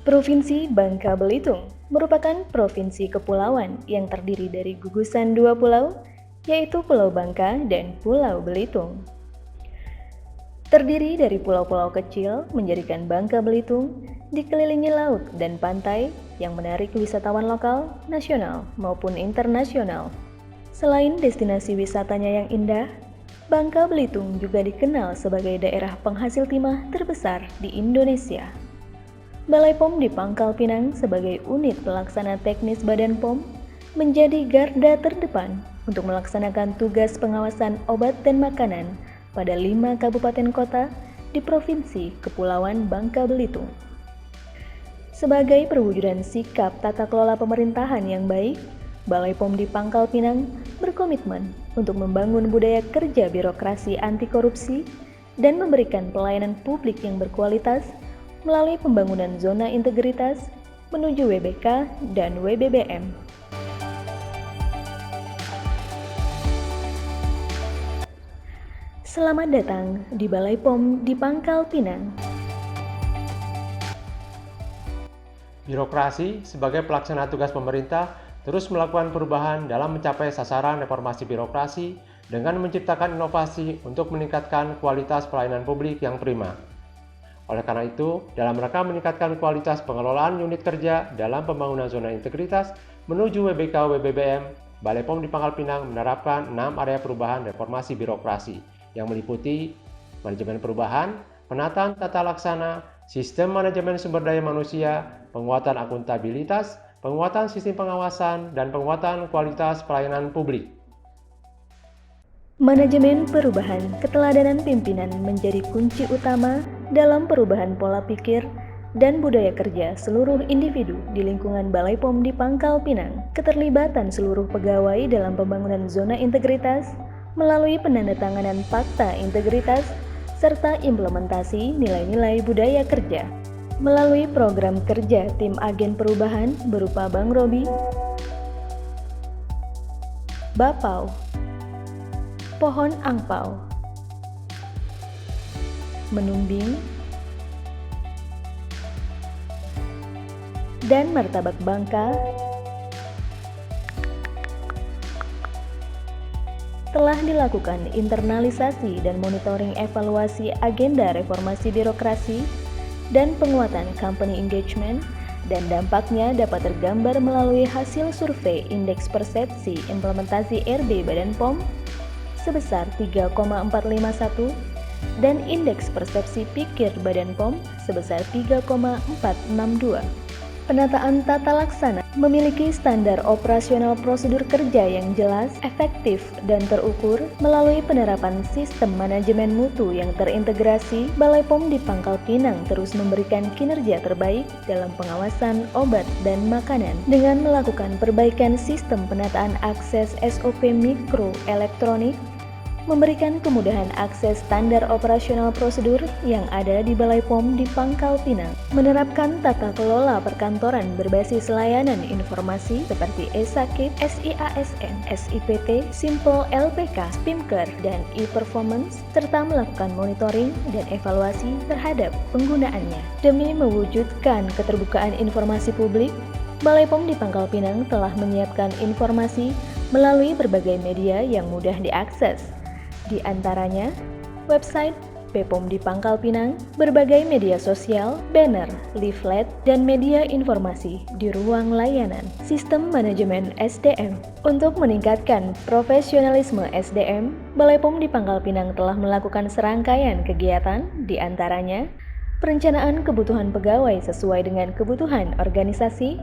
Provinsi Bangka Belitung merupakan provinsi kepulauan yang terdiri dari gugusan dua pulau, yaitu Pulau Bangka dan Pulau Belitung. Terdiri dari pulau-pulau kecil menjadikan Bangka Belitung dikelilingi laut dan pantai yang menarik wisatawan lokal, nasional maupun internasional. Selain destinasi wisatanya yang indah, Bangka Belitung juga dikenal sebagai daerah penghasil timah terbesar di Indonesia. Balai POM di Pangkal Pinang sebagai unit pelaksana teknis Badan POM menjadi garda terdepan untuk melaksanakan tugas pengawasan obat dan makanan pada 5 kabupaten kota di Provinsi Kepulauan Bangka Belitung. Sebagai perwujudan sikap tata kelola pemerintahan yang baik, Balai POM di Pangkal Pinang berkomitmen untuk membangun budaya kerja birokrasi anti korupsi dan memberikan pelayanan publik yang berkualitas melalui pembangunan zona integritas menuju WBK dan WBBM. Selamat datang di Balai POM di Pangkal Pinang. Birokrasi sebagai pelaksana tugas pemerintah terus melakukan perubahan dalam mencapai sasaran reformasi birokrasi dengan menciptakan inovasi untuk meningkatkan kualitas pelayanan publik yang prima. Oleh karena itu, dalam rangka meningkatkan kualitas pengelolaan unit kerja dalam pembangunan zona integritas menuju WBK WBBM, Balai POM di Pangkal Pinang menerapkan 6 area perubahan reformasi birokrasi yang meliputi manajemen perubahan, penataan tata laksana, sistem manajemen sumber daya manusia, penguatan akuntabilitas, penguatan sistem pengawasan, dan penguatan kualitas pelayanan publik. Manajemen perubahan keteladanan pimpinan menjadi kunci utama dalam perubahan pola pikir dan budaya kerja seluruh individu di lingkungan Balai POM di Pangkal Pinang. Keterlibatan seluruh pegawai dalam pembangunan zona integritas melalui penandatanganan fakta integritas serta implementasi nilai-nilai budaya kerja. Melalui program kerja tim agen perubahan berupa Bang Robi, Bapau, Pohon Angpau, Menumbing, dan Martabak Bangka telah dilakukan internalisasi dan monitoring evaluasi agenda reformasi birokrasi dan penguatan company engagement, dan dampaknya dapat tergambar melalui hasil survei indeks persepsi implementasi RB Badan POM sebesar 3,451 dan indeks persepsi pikir Badan POM sebesar 3,462. Penataan tata laksana memiliki standar operasional prosedur kerja yang jelas, efektif, dan terukur melalui penerapan sistem manajemen mutu yang terintegrasi. Balai POM di Pangkal Pinang terus memberikan kinerja terbaik dalam pengawasan obat dan makanan dengan melakukan perbaikan sistem penataan akses SOP mikro elektronik, memberikan kemudahan akses standar operasional prosedur yang ada di Balai POM di Pangkal Pinang, menerapkan tata kelola perkantoran berbasis layanan informasi seperti e-Sakit, SIASN, SIPT, Simple LPK, Spimker, dan e-Performance, serta melakukan monitoring dan evaluasi terhadap penggunaannya. Demi mewujudkan keterbukaan informasi publik, Balai POM di Pangkal Pinang telah menyiapkan informasi melalui berbagai media yang mudah diakses. Di antaranya, website BPOM di Pangkal Pinang, berbagai media sosial, banner, leaflet, dan media informasi di ruang layanan. Sistem manajemen SDM. Untuk meningkatkan profesionalisme SDM, Balai POM di Pangkal Pinang telah melakukan serangkaian kegiatan, di antaranya perencanaan kebutuhan pegawai sesuai dengan kebutuhan organisasi,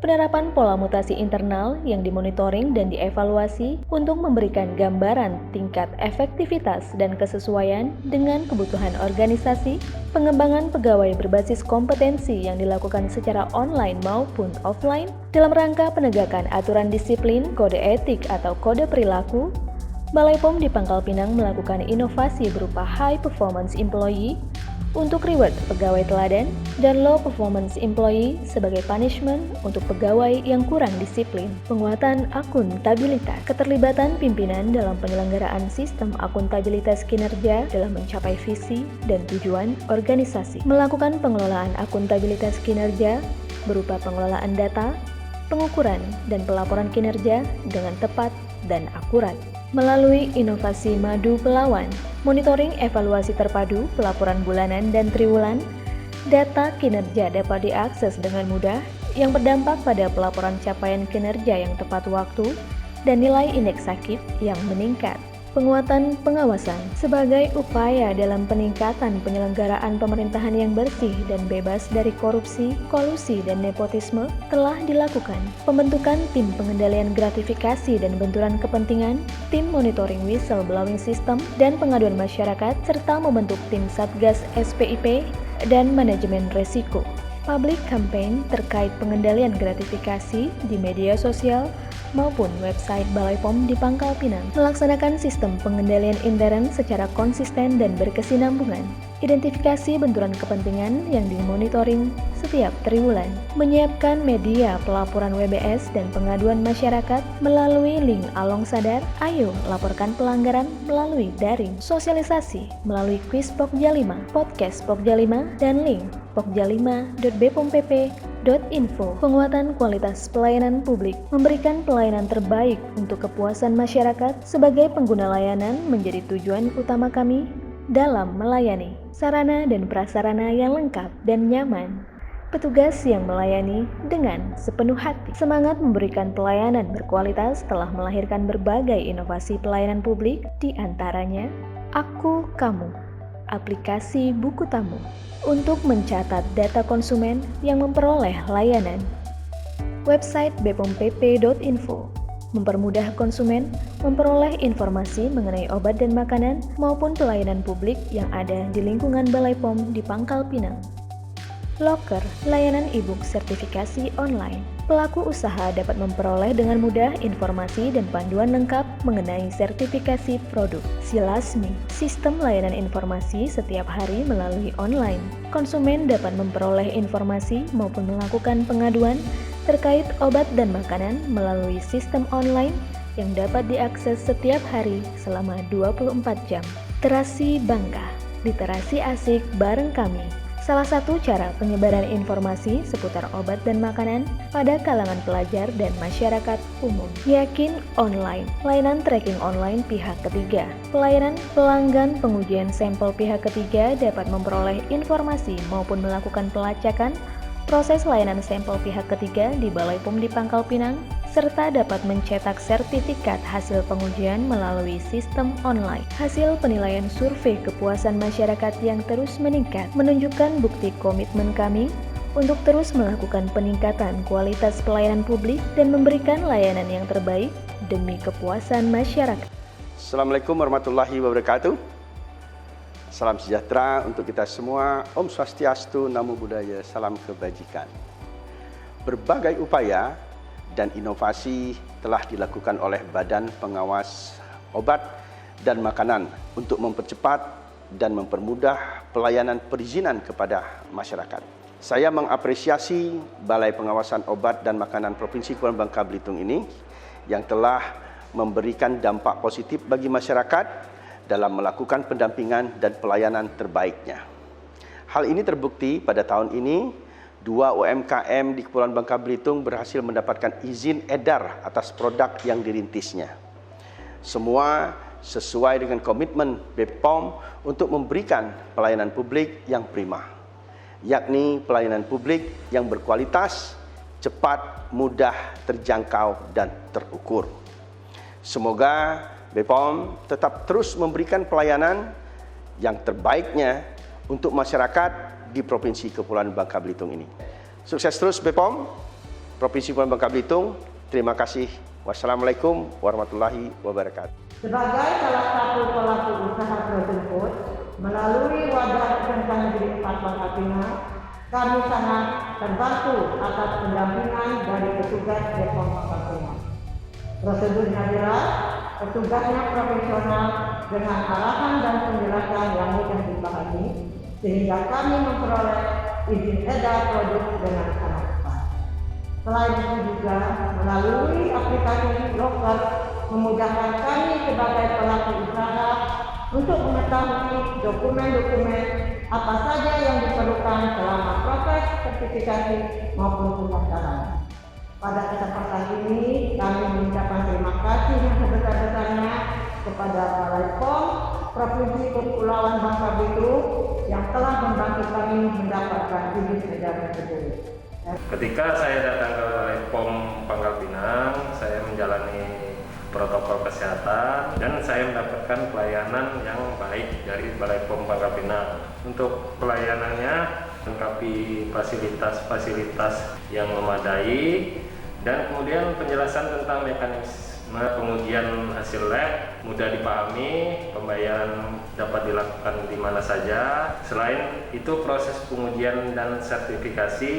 penerapan pola mutasi internal yang dimonitoring dan dievaluasi untuk memberikan gambaran tingkat efektivitas dan kesesuaian dengan kebutuhan organisasi, pengembangan pegawai berbasis kompetensi yang dilakukan secara online maupun offline dalam rangka penegakan aturan disiplin, kode etik atau kode perilaku. Balai POM di Pangkal Pinang melakukan inovasi berupa High Performance Employee untuk reward pegawai teladan, dan low performance employee sebagai punishment untuk pegawai yang kurang disiplin. Penguatan akuntabilitas, keterlibatan pimpinan dalam penyelenggaraan sistem akuntabilitas kinerja dalam mencapai visi dan tujuan organisasi. Melakukan pengelolaan akuntabilitas kinerja berupa pengelolaan data, pengukuran, dan pelaporan kinerja dengan tepat dan akurat. Melalui inovasi madu pelawan, monitoring evaluasi terpadu, pelaporan bulanan dan triwulan, data kinerja dapat diakses dengan mudah yang berdampak pada pelaporan capaian kinerja yang tepat waktu dan nilai indeks sakit yang meningkat. Penguatan pengawasan sebagai upaya dalam peningkatan penyelenggaraan pemerintahan yang bersih dan bebas dari korupsi, kolusi, dan nepotisme telah dilakukan. Pembentukan tim pengendalian gratifikasi dan benturan kepentingan, tim monitoring whistleblowing system dan pengaduan masyarakat, serta membentuk tim Satgas SPIP dan manajemen resiko. Public campaign terkait pengendalian gratifikasi di media sosial maupun website Balai POM di Pangkal Pinang, melaksanakan sistem pengendalian intern secara konsisten dan berkesinambungan, identifikasi benturan kepentingan yang dimonitoring setiap triwulan, menyiapkan media pelaporan WBS dan pengaduan masyarakat melalui link Along Sadar, ayo laporkan pelanggaran melalui daring, sosialisasi melalui kuis Pokja 5, podcast Pokja 5, dan link pokja5.bpompp.info. Penguatan kualitas pelayanan publik, memberikan pelayanan terbaik untuk kepuasan masyarakat sebagai pengguna layanan menjadi tujuan utama kami dalam melayani. Sarana dan prasarana yang lengkap dan nyaman. Petugas yang melayani dengan sepenuh hati. Semangat memberikan pelayanan berkualitas telah melahirkan berbagai inovasi pelayanan publik, di antaranya Aku Kamu, aplikasi buku tamu untuk mencatat data konsumen yang memperoleh layanan. Website bpompp.info mempermudah konsumen memperoleh informasi mengenai obat dan makanan maupun pelayanan publik yang ada di lingkungan Balai POM di Pangkal Pinang. Loker, layanan e-book sertifikasi online. Pelaku usaha dapat memperoleh dengan mudah informasi dan panduan lengkap mengenai sertifikasi produk. Silasmi, sistem layanan informasi setiap hari melalui online. Konsumen dapat memperoleh informasi maupun melakukan pengaduan terkait obat dan makanan melalui sistem online yang dapat diakses setiap hari selama 24 jam. Literasi Bangga, literasi asik bareng kami. Salah satu cara penyebaran informasi seputar obat dan makanan pada kalangan pelajar dan masyarakat umum. Yakin online, layanan tracking online pihak ketiga. Pelayanan pelanggan pengujian sampel pihak ketiga dapat memperoleh informasi maupun melakukan pelacakan proses layanan sampel pihak ketiga di Balai POM di Pangkal Pinang, serta dapat mencetak sertifikat hasil pengujian melalui sistem online. Hasil penilaian survei kepuasan masyarakat yang terus meningkat menunjukkan bukti komitmen kami untuk terus melakukan peningkatan kualitas pelayanan publik dan memberikan layanan yang terbaik demi kepuasan masyarakat. Assalamualaikum warahmatullahi wabarakatuh. Salam sejahtera untuk kita semua. Om Swastiastu, Namo Buddhaya, salam kebajikan. Berbagai upaya dan inovasi telah dilakukan oleh Badan Pengawas Obat dan Makanan untuk mempercepat dan mempermudah pelayanan perizinan kepada masyarakat. Saya mengapresiasi Balai Pengawasan Obat dan Makanan Provinsi Kepulauan Bangka Belitung ini yang telah memberikan dampak positif bagi masyarakat dalam melakukan pendampingan dan pelayanan terbaiknya. Hal ini terbukti pada tahun ini, 2 UMKM di Kepulauan Bangka Belitung berhasil mendapatkan izin edar atas produk yang dirintisnya. Semua sesuai dengan komitmen BPOM untuk memberikan pelayanan publik yang prima, yakni pelayanan publik yang berkualitas, cepat, mudah, terjangkau, dan terukur. Semoga BPOM tetap terus memberikan pelayanan yang terbaiknya untuk masyarakat di Provinsi Kepulauan Bangka Belitung ini. Sukses terus BPOM, Provinsi Kepulauan Bangka Belitung. Terima kasih. Wassalamualaikum warahmatullahi wabarakatuh. Sebagai salah satu pelaku usaha frozen food, melalui wadah SMK Negeri 4 Pangkal Pinang, kami sangat terbantu atas pendampingan dari petugas BPOM Pangkal Pinang. Prosedurnya jelas, petugasnya profesional dengan arahan dan penjelasan yang mudah dipahami, sehingga kami memperoleh izin edar produk dengan sangat cepat. Selain itu juga melalui aplikasi broker memudahkan kami sebagai pelaku usaha untuk mengetahui dokumen-dokumen apa saja yang diperlukan selama proses sertifikasi maupun pendaftaran. Pada kesempatan ini kami mengucapkan terima kasih yang sebesar-besarnya kepada Balai POM Provinsi Kepulauan Bangka Belitung yang telah membantu kami mendapatkan izin edar tersebut. Ketika saya datang ke Balai POM Pangkal Pinang, saya menjalani protokol kesehatan dan saya mendapatkan pelayanan yang baik dari Balai POM Pangkal Pinang. Untuk pelayanannya melengkapi fasilitas-fasilitas yang memadai dan kemudian penjelasan tentang mekanisme pengujian hasil lab mudah dipahami, pembayaran dapat dilakukan di mana saja. Selain itu proses pengujian dan sertifikasi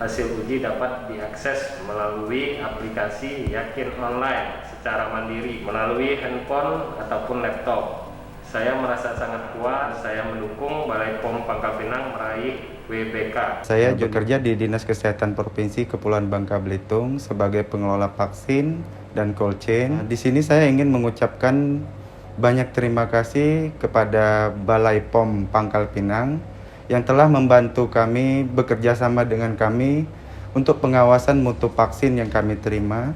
hasil uji dapat diakses melalui aplikasi Yakin Online secara mandiri melalui handphone ataupun laptop. Saya merasa sangat puas, saya mendukung Balai POM Pangkal Pinang meraih WBK. Saya bekerja di Dinas Kesehatan Provinsi Kepulauan Bangka Belitung sebagai pengelola vaksin dan cold chain. Di sini saya ingin mengucapkan banyak terima kasih kepada Balai POM Pangkal Pinang yang telah membantu kami bekerja sama dengan kami untuk pengawasan mutu vaksin yang kami terima.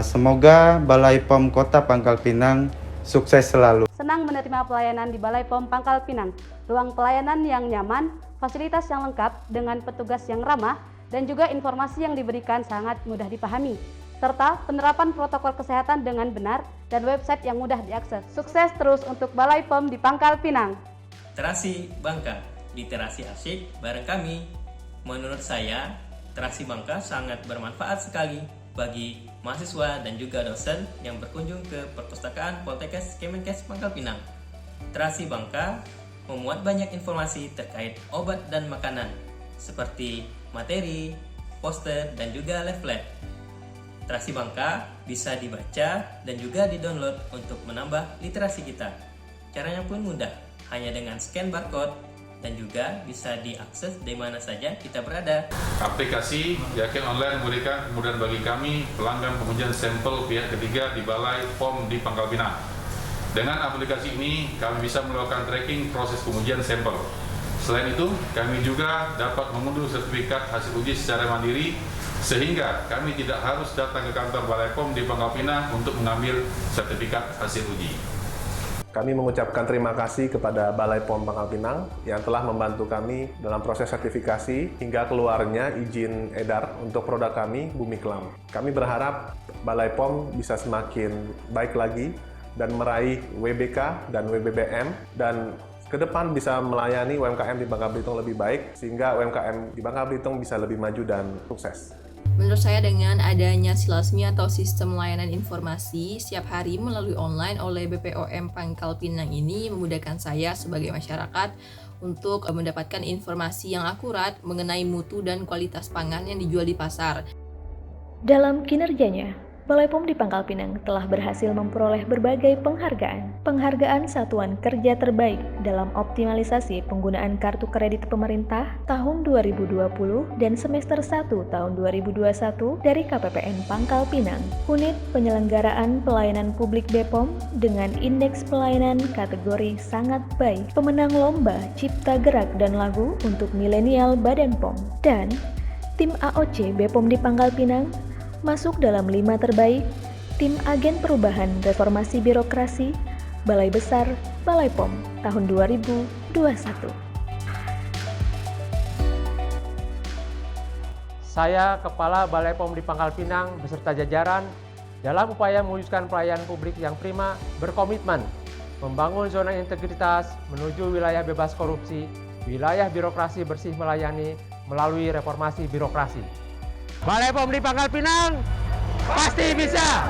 Semoga Balai POM Kota Pangkal Pinang sukses selalu. Senang menerima pelayanan di Balai POM Pangkal Pinang. Ruang pelayanan yang nyaman, fasilitas yang lengkap dengan petugas yang ramah, dan juga informasi yang diberikan sangat mudah dipahami, serta penerapan protokol kesehatan dengan benar dan website yang mudah diakses. Sukses terus untuk Balai POM di Pangkal Pinang. Terasi Bangka, literasi asyik bareng kami. Menurut saya, Terasi Bangka sangat bermanfaat sekali bagi mahasiswa dan juga dosen yang berkunjung ke Perpustakaan Poltekkes Kemenkes Pangkal Pinang. Terasi Bangka memuat banyak informasi terkait obat dan makanan, seperti materi, poster, dan juga leaflet. Terasi Bangka bisa dibaca dan juga di-download untuk menambah literasi kita. Caranya pun mudah, hanya dengan scan barcode dan juga bisa diakses di mana saja kita berada. Aplikasi Yakin Online memberikan kemudahan bagi kami pelanggan pengujian sampel pihak ketiga di Balai POM di Pangkal Pinang. Dengan aplikasi ini, kami bisa melakukan tracking proses pengujian sampel. Selain itu, kami juga dapat mengunduh sertifikat hasil uji secara mandiri, sehingga kami tidak harus datang ke kantor Balai POM di Pangkal Pinang untuk mengambil sertifikat hasil uji. Kami mengucapkan terima kasih kepada Balai POM Pangkal Pinang yang telah membantu kami dalam proses sertifikasi hingga keluarnya izin edar untuk produk kami, Bumi Kelam. Kami berharap Balai POM bisa semakin baik lagi dan meraih WBK dan WBBM dan ke depan bisa melayani UMKM di Bangka Belitung lebih baik sehingga UMKM di Bangka Belitung bisa lebih maju dan sukses. Menurut saya dengan adanya Silasmi atau Sistem Layanan Informasi setiap hari melalui online oleh BPOM Pangkal Pinang ini memudahkan saya sebagai masyarakat untuk mendapatkan informasi yang akurat mengenai mutu dan kualitas pangan yang dijual di pasar. Dalam kinerjanya, Balai POM di Pangkal Pinang telah berhasil memperoleh berbagai penghargaan. Penghargaan Satuan Kerja Terbaik dalam optimalisasi penggunaan kartu kredit pemerintah tahun 2020 dan semester 1 tahun 2021 dari KPPN Pangkal Pinang. Unit Penyelenggaraan Pelayanan Publik BPOM dengan indeks pelayanan kategori sangat baik. Pemenang Lomba Cipta Gerak dan Lagu untuk Milenial Badan POM. Dan tim AOC BPOM di Pangkal Pinang masuk dalam 5 terbaik tim Agen Perubahan Reformasi Birokrasi Balai Besar Balai POM tahun 2021. Saya, Kepala Balai POM di Pangkal Pinang beserta jajaran dalam upaya mewujudkan pelayanan publik yang prima berkomitmen membangun zona integritas menuju wilayah bebas korupsi, wilayah birokrasi bersih melayani melalui reformasi birokrasi. Balai POM di Pangkal Pinang pasti bisa!